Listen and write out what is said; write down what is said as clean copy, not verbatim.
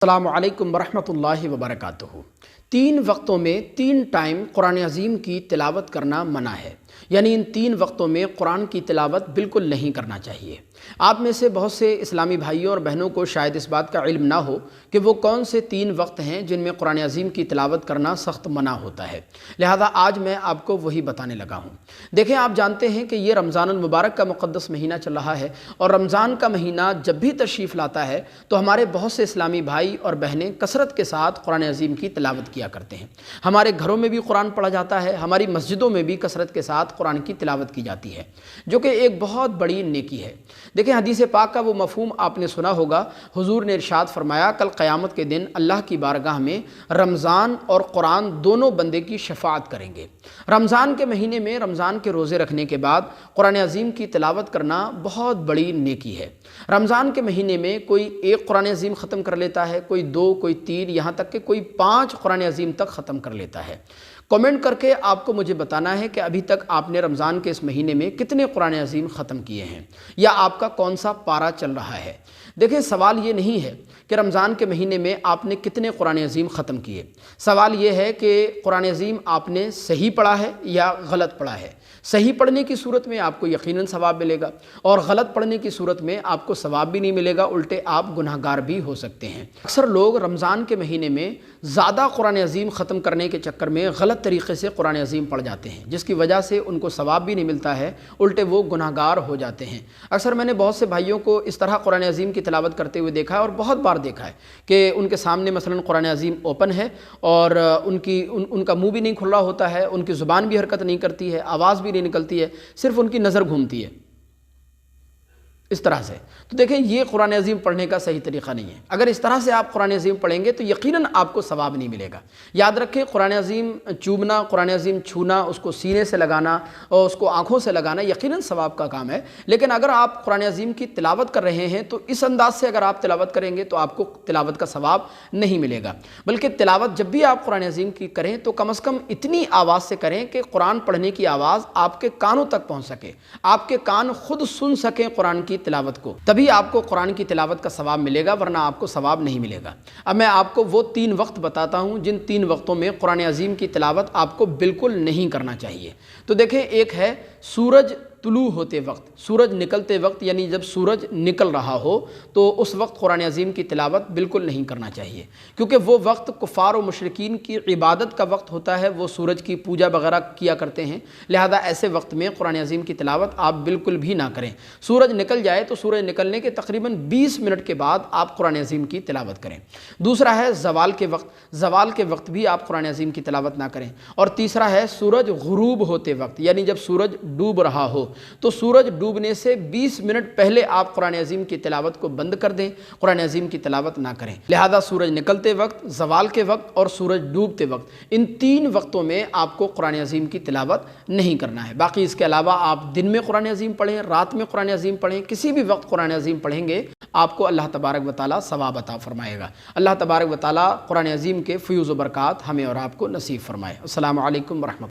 السلام علیکم ورحمۃ اللہ وبرکاتہ۔ 3 وقتوں میں 3 ٹائم قرآن عظیم کی تلاوت کرنا منع ہے، یعنی ان 3 وقتوں میں قرآن کی تلاوت بالکل نہیں کرنا چاہیے۔ آپ میں سے بہت سے اسلامی بھائیوں اور بہنوں کو شاید اس بات کا علم نہ ہو کہ وہ کون سے 3 وقت ہیں جن میں قرآن عظیم کی تلاوت کرنا سخت منع ہوتا ہے، لہذا آج میں آپ کو وہی بتانے لگا ہوں۔ دیکھیں، آپ جانتے ہیں کہ یہ رمضان المبارک کا مقدس مہینہ چل رہا ہے، اور رمضان کا مہینہ جب بھی تشریف لاتا ہے تو ہمارے بہت سے اسلامی بھائی اور بہنیں کثرت کے ساتھ قرآن عظیم کی تلاوت کیا کرتے ہیں۔ ہمارے گھروں میں بھی قرآن پڑھا جاتا ہے، ہماری مسجدوں میں بھی کثرت کے ساتھ قرآن کی تلاوت کی جاتی ہے، جو کہ ایک بہت بڑی نیکی ہے۔ دیکھیں، حدیث پاک کا وہ مفہوم آپ نے سنا ہوگا۔ حضور نے ارشاد فرمایا، کل قیامت کے دن اللہ کی بارگاہ میں رمضان اور قرآن دونوں بندے کی شفاعت کریں گے۔ رمضان کے مہینے میں رمضان کے روزے رکھنے کے بعد قرآن عظیم کی تلاوت کرنا بہت بڑی نیکی ہے۔ رمضان کے مہینے میں کوئی 1 قرآن عظیم ختم کر لیتا ہے، کوئی 2، کوئی 3، یہاں تک کہ کوئی 5 قرآن عظیم تک ختم کر لیتا ہے۔ کمنٹ کر کے آپ کو مجھے بتانا ہے کہ ابھی تک آپ نے رمضان کے اس مہینے میں کتنے قرآن عظیم ختم کیے ہیں، یا آپ کا کون سا پارہ چل رہا ہے۔ دیکھیں، سوال یہ نہیں ہے کہ رمضان کے مہینے میں آپ نے کتنے قرآن عظیم ختم کیے، سوال یہ ہے کہ قرآن عظیم آپ نے صحیح پڑھا ہے یا غلط پڑھا ہے۔ صحیح پڑھنے کی صورت میں آپ کو یقیناً ثواب ملے گا، اور غلط پڑھنے کی صورت میں آپ کو ثواب بھی نہیں ملے گا، الٹے آپ گناہگار بھی ہو سکتے ہیں۔ اکثر لوگ رمضان کے مہینے میں زیادہ قرآن عظیم ختم کرنے کے چکر میں غلط طریقے سے قرآن عظیم پڑھ جاتے ہیں، جس کی وجہ سے ان کو ثواب بھی نہیں ملتا ہے، الٹے وہ گناہگار ہو جاتے ہیں۔ اکثر میں نے بہت سے بھائیوں کو اس طرح قرآن عظیم کی تلاوت کرتے ہوئے دیکھا ہے، اور بہت بار دیکھا ہے کہ ان کے سامنے مثلا قرآن عظیم اوپن ہے، اور ان کا منہ بھی نہیں کھل رہا ہوتا ہے، ان کی زبان بھی حرکت نہیں کرتی ہے، آواز بھی نہیں نکلتی ہے، صرف ان کی نظر گھومتی ہے اس طرح سے۔ تو دیکھیں، یہ قرآن عظیم پڑھنے کا صحیح طریقہ نہیں ہے۔ اگر اس طرح سے آپ قرآن عظیم پڑھیں گے تو یقیناً آپ کو ثواب نہیں ملے گا۔ یاد رکھیں، قرآن عظیم چومنا، قرآن عظیم چھونا، اس کو سینے سے لگانا اور اس کو آنکھوں سے لگانا یقیناً ثواب کا کام ہے، لیکن اگر آپ قرآن عظیم کی تلاوت کر رہے ہیں تو اس انداز سے اگر آپ تلاوت کریں گے تو آپ کو تلاوت کا ثواب نہیں ملے گا، بلکہ تلاوت جب بھی آپ قرآن عظیم کی کریں تو کم از کم اتنی آواز سے کریں کہ قرآن پڑھنے کی آواز آپ کے کانوں تک پہنچ سکے، آپ کے کان خود سن سکیں قرآن کی تلاوت کو، تبھی آپ کو قرآن کی تلاوت کا ثواب ملے گا، ورنہ آپ کو ثواب نہیں ملے گا۔ اب میں آپ کو وہ 3 وقت بتاتا ہوں جن 3 وقتوں میں قرآن عظیم کی تلاوت آپ کو بالکل نہیں کرنا چاہیے۔ تو دیکھیں، ایک ہے سورج طلوع ہوتے وقت، سورج نکلتے وقت، یعنی جب سورج نکل رہا ہو تو اس وقت قرآن عظیم کی تلاوت بالکل نہیں کرنا چاہیے، کیونکہ وہ وقت کفار و مشرکین کی عبادت کا وقت ہوتا ہے، وہ سورج کی پوجا وغیرہ کیا کرتے ہیں، لہذا ایسے وقت میں قرآن عظیم کی تلاوت آپ بالکل بھی نہ کریں۔ سورج نکل جائے تو سورج نکلنے کے تقریباً 20 منٹ کے بعد آپ قرآن عظیم کی تلاوت کریں۔ دوسرا ہے زوال کے وقت، زوال کے وقت بھی آپ قرآن عظیم کی تلاوت نہ کریں۔ اور تیسرا ہے سورج غروب ہوتے وقت، یعنی جب سورج ڈوب رہا ہو تو سورج ڈوبنے سے 20 منٹ پہلے آپ قرآن عظیم کی تلاوت کو بند کر دیں، قرآن عظیم کی تلاوت نہ کریں۔ لہذا سورج نکلتے وقت، زوال کے وقت اور سورج ڈوبتے وقت، ان 3 وقتوں میں آپ کو قرآن عظیم کی تلاوت نہیں کرنا ہے۔ باقی اس کے علاوہ آپ دن میں قرآن عظیم پڑھیں، رات میں قرآن عظیم پڑھیں، کسی بھی وقت قرآن عظیم پڑھیں گے آپ کو اللہ تبارک و تعالیٰ ثواب عطا فرمائے گا۔ اللہ تبارک و تعالیٰ قرآن عظیم کے فیوز و برکات ہمیں اور آپ کو نصیب فرمائے۔ السلام علیکم ورحمۃ اللہ۔